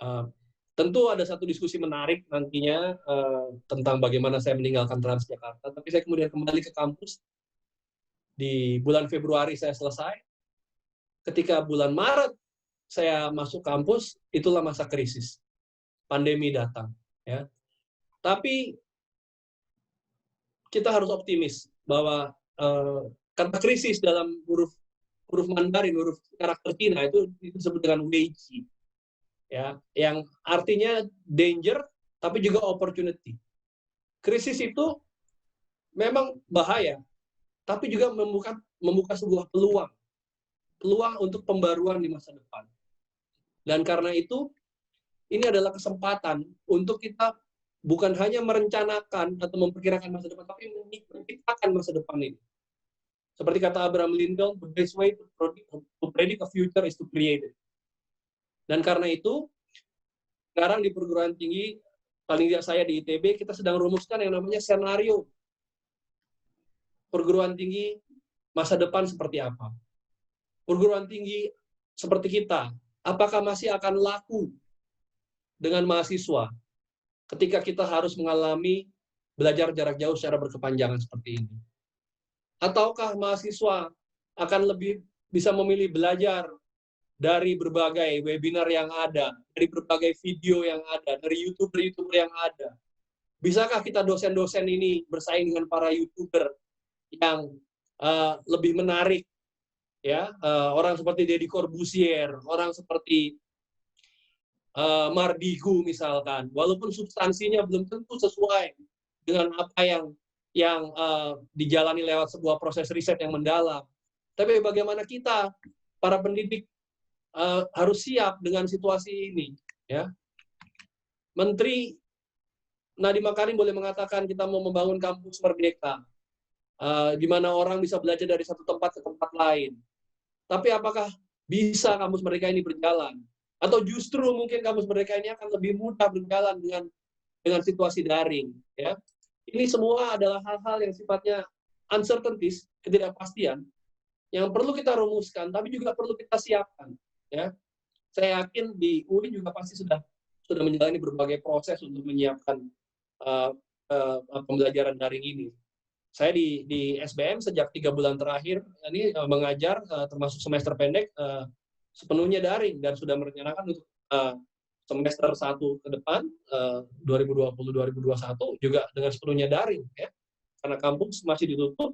Uh, Tentu ada satu diskusi menarik nantinya tentang bagaimana saya meninggalkan Transjakarta, tapi saya kemudian kembali ke kampus. Di bulan Februari saya selesai. Ketika bulan Maret saya masuk kampus, itulah masa krisis. Pandemi datang. Ya. Tapi kita harus optimis bahwa kata krisis dalam huruf Mandarin, huruf karakter Cina itu disebut dengan Weiji. Ya, yang artinya danger tapi juga opportunity. Krisis itu memang bahaya, tapi juga membuka sebuah peluang untuk pembaruan di masa depan. Dan karena itu ini adalah kesempatan untuk kita bukan hanya merencanakan atau memperkirakan masa depan, tapi menciptakan masa depan ini. Seperti kata Abraham Lincoln, the best way to predict a future is to create it. Dan karena itu sekarang di perguruan tinggi, paling tidak saya di ITB, kita sedang rumuskan yang namanya senario perguruan tinggi masa depan seperti apa. Perguruan tinggi seperti kita, apakah masih akan laku dengan mahasiswa ketika kita harus mengalami belajar jarak jauh secara berkepanjangan seperti ini? Ataukah mahasiswa akan lebih bisa memilih belajar dari berbagai webinar yang ada, dari berbagai video yang ada, dari YouTuber yang ada? Bisakah kita dosen-dosen ini bersaing dengan para YouTuber yang lebih menarik, ya, orang seperti Deddy Corbuzier, orang seperti Mardigu misalkan, walaupun substansinya belum tentu sesuai dengan apa yang dijalani lewat sebuah proses riset yang mendalam. Tapi bagaimana kita, para pendidik, harus siap dengan situasi ini, ya. Menteri Nadiem Makarim boleh mengatakan kita mau membangun kampus merdeka, di mana orang bisa belajar dari satu tempat ke tempat lain. Tapi apakah bisa kampus merdeka ini berjalan? Atau justru mungkin kampus merdeka ini akan lebih mudah berjalan dengan situasi daring, ya. Ini semua adalah hal-hal yang sifatnya uncertainties, ketidakpastian, yang perlu kita rumuskan, tapi juga perlu kita siapkan, ya. Saya yakin di UI juga pasti sudah menjalani berbagai proses untuk menyiapkan pembelajaran daring ini. Saya di SBM sejak 3 bulan terakhir ini mengajar, termasuk semester pendek, sepenuhnya daring, dan sudah merencanakan untuk semester 1 ke depan, 2020-2021 juga dengan sepenuhnya daring, ya. Karena kampus masih ditutup,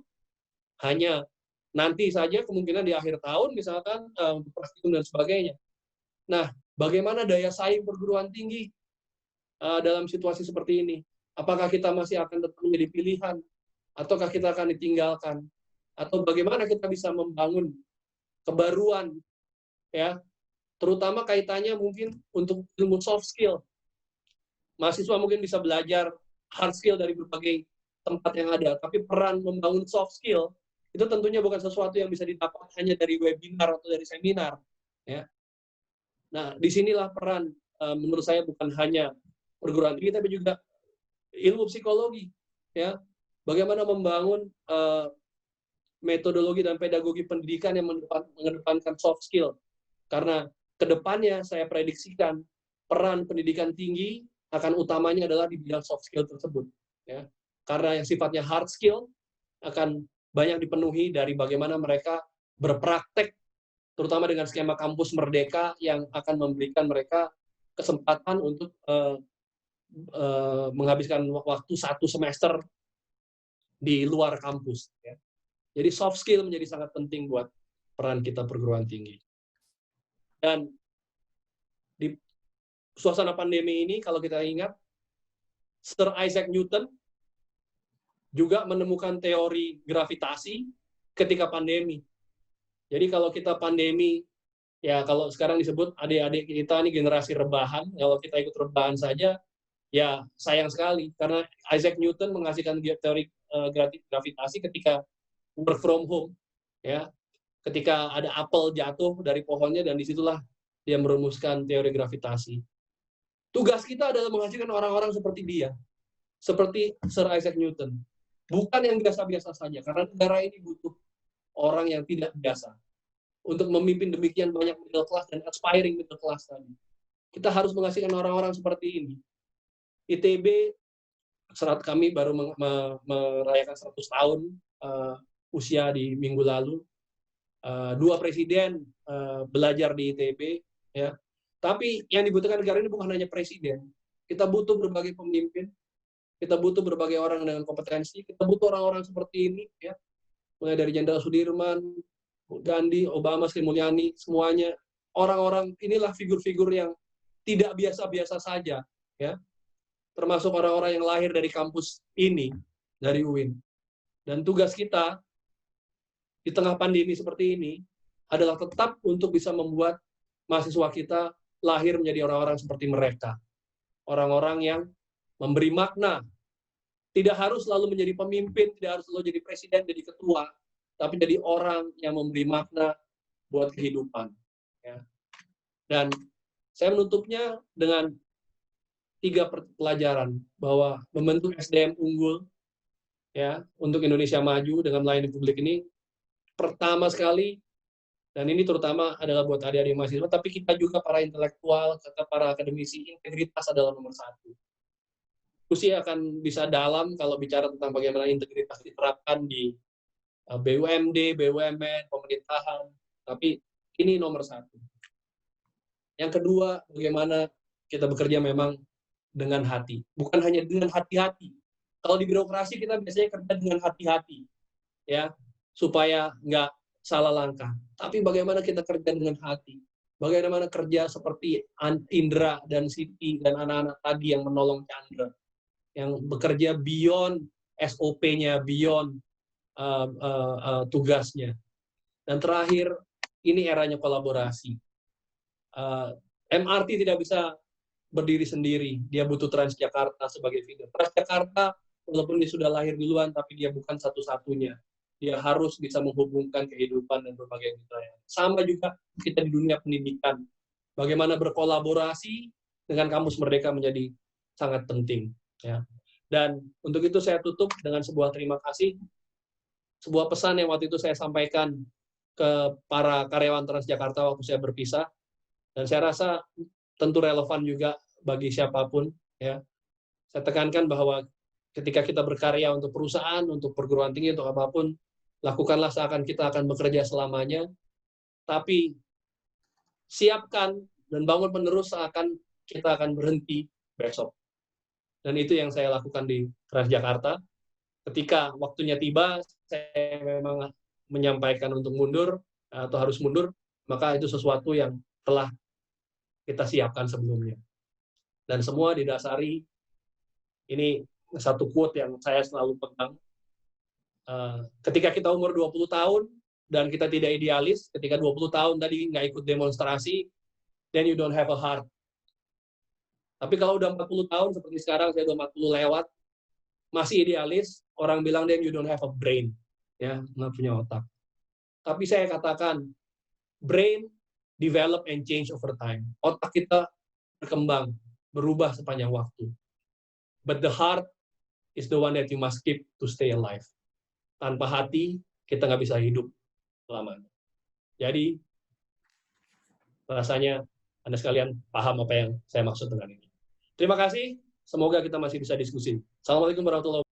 hanya nanti saja kemungkinan di akhir tahun misalkan untuk praktikum dan sebagainya. Nah, bagaimana daya saing perguruan tinggi dalam situasi seperti ini? Apakah kita masih akan tetap menjadi pilihan, ataukah kita akan ditinggalkan? Atau bagaimana kita bisa membangun kebaruan, ya, terutama kaitannya mungkin untuk ilmu soft skill. Mahasiswa mungkin bisa belajar hard skill dari berbagai tempat yang ada, tapi peran membangun soft skill itu tentunya bukan sesuatu yang bisa didapat hanya dari webinar atau dari seminar, ya. Nah, disinilah peran menurut saya bukan hanya perguruan tinggi, tapi juga ilmu psikologi, ya. Bagaimana membangun metodologi dan pedagogi pendidikan yang mengedepankan soft skill. Karena kedepannya saya prediksikan peran pendidikan tinggi akan utamanya adalah di bidang soft skill tersebut, ya. Karena yang sifatnya hard skill akan banyak dipenuhi dari bagaimana mereka berpraktek, terutama dengan skema kampus merdeka yang akan memberikan mereka kesempatan untuk menghabiskan waktu 1 semester di luar kampus, ya. Jadi soft skill menjadi sangat penting buat peran kita perguruan tinggi. Dan di suasana pandemi ini, kalau kita ingat, Sir Isaac Newton juga menemukan teori gravitasi ketika pandemi. Jadi kalau kita pandemi, ya kalau sekarang disebut adik-adik kita ini generasi rebahan, kalau kita ikut rebahan saja, ya sayang sekali. Karena Isaac Newton menghasilkan teori gravitasi ketika work from home, ya, ketika ada apel jatuh dari pohonnya, dan disitulah dia merumuskan teori gravitasi. Tugas kita adalah menghasilkan orang-orang seperti dia, seperti Sir Isaac Newton, bukan yang biasa-biasa saja, karena negara ini butuh orang yang tidak biasa untuk memimpin demikian banyak middle class dan aspiring middle class tadi. Kita harus menghasilkan orang-orang seperti ini. ITB, kami baru merayakan 100 tahun usia di minggu lalu. 2 presiden belajar di ITB, ya. Tapi yang dibutuhkan negara ini bukan hanya presiden. Kita butuh berbagai pemimpin, kita butuh berbagai orang dengan kompetensi, kita butuh orang-orang seperti ini, ya. Mulai dari Jenderal Sudirman, Gandhi, Obama, Sri Mulyani, semuanya orang-orang inilah figur-figur yang tidak biasa-biasa saja, ya. Termasuk orang-orang yang lahir dari kampus ini, dari UIN. Dan tugas kita di tengah pandemi seperti ini adalah tetap untuk bisa membuat mahasiswa kita lahir menjadi orang-orang seperti mereka. Orang-orang yang memberi makna. Tidak harus selalu menjadi pemimpin, tidak harus selalu jadi presiden, jadi ketua, tapi jadi orang yang memberi makna buat kehidupan. Ya. Dan saya menutupnya dengan 3 pelajaran, bahwa membentuk SDM unggul ya untuk Indonesia maju dengan melayani publik ini, pertama sekali, dan ini terutama adalah buat adik-adik mahasiswa, tapi kita juga para intelektual, para akademisi, integritas adalah nomor 1. Diskusi akan bisa dalam kalau bicara tentang bagaimana integritas diterapkan di BUMD, BUMN, pemerintahan, tapi ini nomor 1. Yang kedua, bagaimana kita bekerja memang dengan hati. Bukan hanya dengan hati-hati. Kalau di birokrasi kita biasanya kerja dengan hati-hati, ya, supaya nggak salah langkah. Tapi bagaimana kita kerja dengan hati? Bagaimana kerja seperti Indra dan Siti dan anak-anak tadi yang menolong Chandra, yang bekerja beyond SOP-nya, beyond tugasnya. Dan terakhir, ini eranya kolaborasi. MRT tidak bisa berdiri sendiri, dia butuh Transjakarta sebagai feeder. Transjakarta, walaupun dia sudah lahir duluan, tapi dia bukan satu-satunya. Dia harus bisa menghubungkan kehidupan dan berbagai wilayah. Sama juga kita di dunia pendidikan. Bagaimana berkolaborasi dengan Kampus Merdeka menjadi sangat penting. Ya. Dan untuk itu saya tutup dengan sebuah terima kasih, sebuah pesan yang waktu itu saya sampaikan ke para karyawan Transjakarta waktu saya berpisah, dan saya rasa tentu relevan juga bagi siapapun. Ya. Saya tekankan bahwa ketika kita berkarya untuk perusahaan, untuk perguruan tinggi, untuk apapun, lakukanlah seakan kita akan bekerja selamanya, tapi siapkan dan bangun penerus seakan kita akan berhenti besok. Dan itu yang saya lakukan di Transjakarta. Ketika waktunya tiba, saya memang menyampaikan untuk mundur, atau harus mundur, maka itu sesuatu yang telah kita siapkan sebelumnya. Dan semua didasari, ini satu quote yang saya selalu pegang, ketika kita umur 20 tahun, dan kita tidak idealis, ketika 20 tahun tadi nggak ikut demonstrasi, then you don't have a heart. Tapi kalau udah 40 tahun, seperti sekarang, saya udah 40 lewat, masih idealis, orang bilang, then you don't have a brain. Ya, nggak punya otak. Tapi saya katakan, brain develop and change over time. Otak kita berkembang, berubah sepanjang waktu. But the heart is the one that you must keep to stay alive. Tanpa hati, kita nggak bisa hidup selamanya. Jadi, rasanya Anda sekalian paham apa yang saya maksud dengan ini. Terima kasih, semoga kita masih bisa diskusi. Assalamualaikum warahmatullahi wabarakatuh.